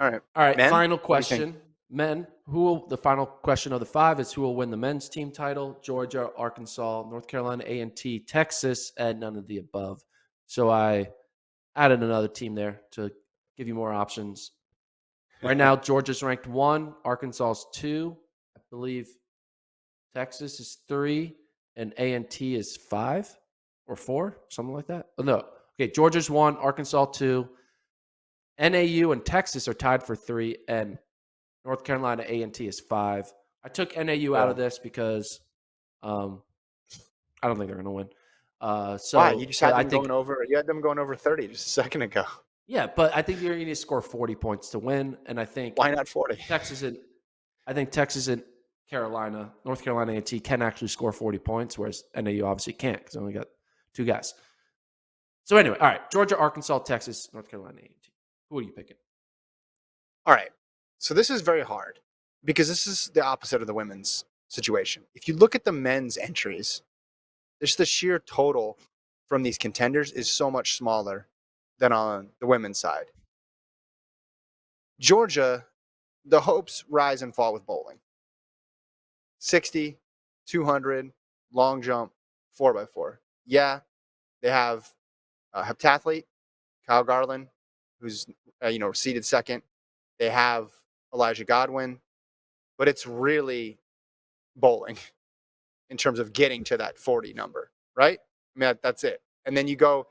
All right. All right, Men, final what do you think? question. Men, the final question of the 5 is who will win the men's team title? Georgia, Arkansas, North Carolina, A&T, Texas, and none of the above. So I added another team there to give you more options. Right now, Georgia's ranked 1, Arkansas's 2, I believe Texas is 3, and A&T is 5 or 4, something like that. Oh, no. Okay, Georgia's 1, Arkansas 2, NAU and Texas are tied for 3, and North Carolina A&T is 5. I took NAU out Yeah. of this because I don't think they're going to win. Why? You just But had I them think, going over. You had them going over 30 just a second ago. yeah, but I think you need to score 40 points to win, and I think Why not 40? Texas and Texas and North Carolina A&T can actually score 40 points, whereas NAU obviously can't because they only got 2 guys. So anyway, all right, Georgia, Arkansas, Texas, North Carolina A&T. Who are you picking? All right. So this is very hard because this is the opposite of the women's situation. If you look at the men's entries, just the sheer total from these contenders is so much smaller than on the women's side. Georgia, the hopes rise and fall with bowling. 60, 200, long jump, 4x4. Yeah, they have a heptathlete, Kyle Garland, who's seated second. They have Elijah Godwin, but it's really bowling in terms of getting to that 40 number, right? I mean, that's it. And then you go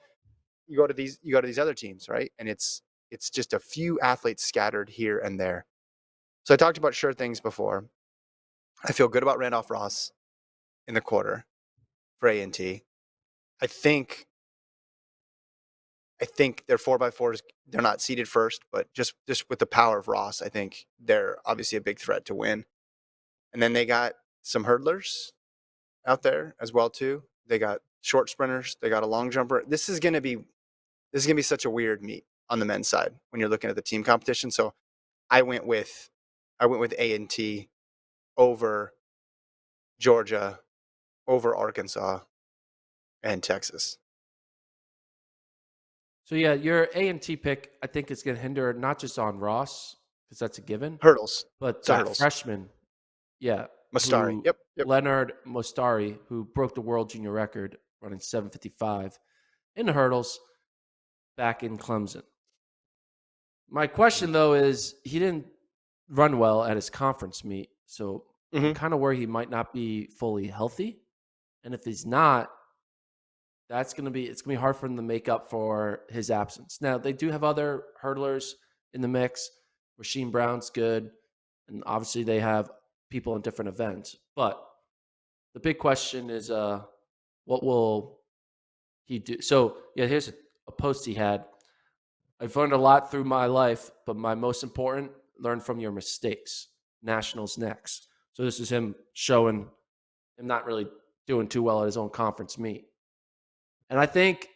to these other teams, right? And it's just a few athletes scattered here and there. So I talked about sure things before. I feel good about Randolph Ross in the quarter for A&T. I think their 4x4s, they're not seeded first, but just with the power of Ross, I think they're obviously a big threat to win. And then they got some hurdlers out there as well too. They got short sprinters, they got a long jumper. This is going to be such a weird meet on the men's side when you're looking at the team competition. So I went with A&T over Georgia, over Arkansas and Texas. So yeah, your A&T pick, I think, is going to hinder not just on Ross because that's a given, Hurdles. but So that hurdles. freshman, yeah, Mastari. who Yep. Leonard Mostari, who broke the world junior record running 7:55 in the hurdles back in Clemson. My question though is he didn't run well at his conference meet, so I'm Mm-hmm. kind of worried he might not be fully healthy, and if he's not, it's gonna be hard for him to make up for his absence. Now they do have other hurdlers in the mix. Rasheem Brown's good, and obviously they have people in different events. But the big question is, what will he do? So yeah, here's a post he had. I've learned a lot through my life, but my most important, learn from your mistakes. Nationals next. So this is him showing him not really doing too well at his own conference meet. And I think,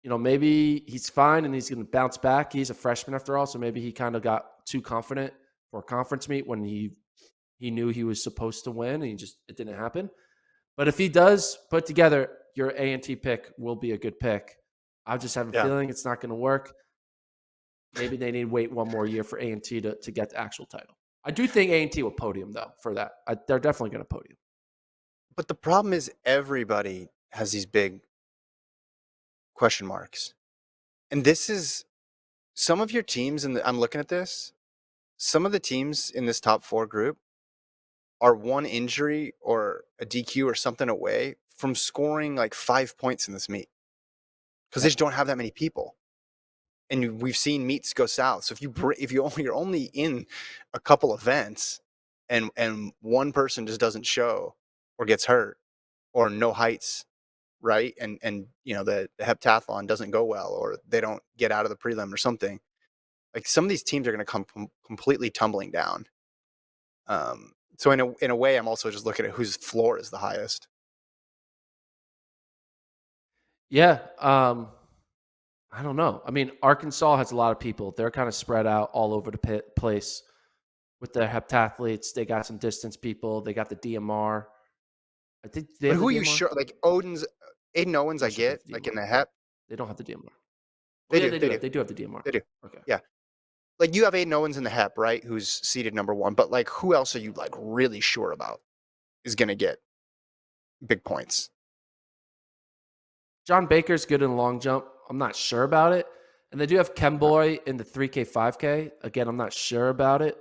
maybe he's fine and he's going to bounce back. He's a freshman after all, so maybe he kind of got too confident for a conference meet when he knew he was supposed to win and it didn't happen. But if he does put together, your A&T pick will be a good pick. I just have a Yeah. feeling it's not going to work. Maybe they need to wait one more year for A&T to get the actual title. I do think A&T will podium though for that. They're definitely going to podium. But the problem is everybody has these big question marks. And this is some of your teams, and I'm looking at this, some of the teams in this top 4 group are one injury or a DQ or something away from scoring like 5 points in this meet because they just don't have that many people. And we've seen meets go south. So if you're only in a couple events and one person just doesn't show or gets hurt or no heights, right? And the heptathlon doesn't go well or they don't get out of the prelim or something. Like some of these teams are going to come completely tumbling down. So in a way, I'm also just looking at whose floor is the highest. Yeah. I don't know. I mean, Arkansas has a lot of people. They're kind of spread out all over the place with their heptathletes. They got some distance people. They got the DMR. I think they But have the who are you DMR. sure? Like Aiden Owens, I'm I not sure if they get have the like in DMR. the hep. They don't have the DMR. Oh They yeah, do. they They do. do. They do have the DMR. They do. Okay. Yeah. like you have Aiden Owens in the HEP, right? Who's seeded number one, but like who else are you like really sure about is going to get big points? John Baker's good in long jump. I'm not sure about it. And they do have Uh, Kemboy in the 3K, 5K. Again, I'm not sure about it.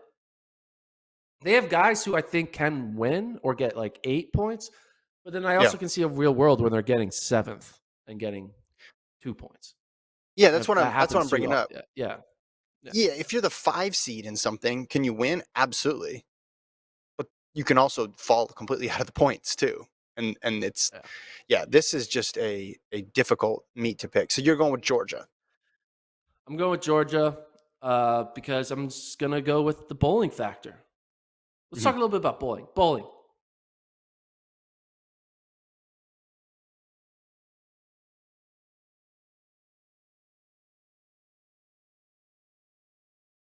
They have guys who I think can win or get like 8 points, but then I Yeah. also can see a real world when they're getting seventh and getting 2 points. Yeah, And that's what happens I'm too bringing often. up. Yeah, yeah, yeah, Yeah, if you're the 5 seed in something, can you win? Absolutely. But you can also fall completely out of the points too. And it's yeah. yeah, this is just a difficult meet to pick. So you're going with Georgia. I'm going with Georgia because I'm just gonna go with the bowling factor. Let's talk Mhm. a little bit about bowling. Bowling.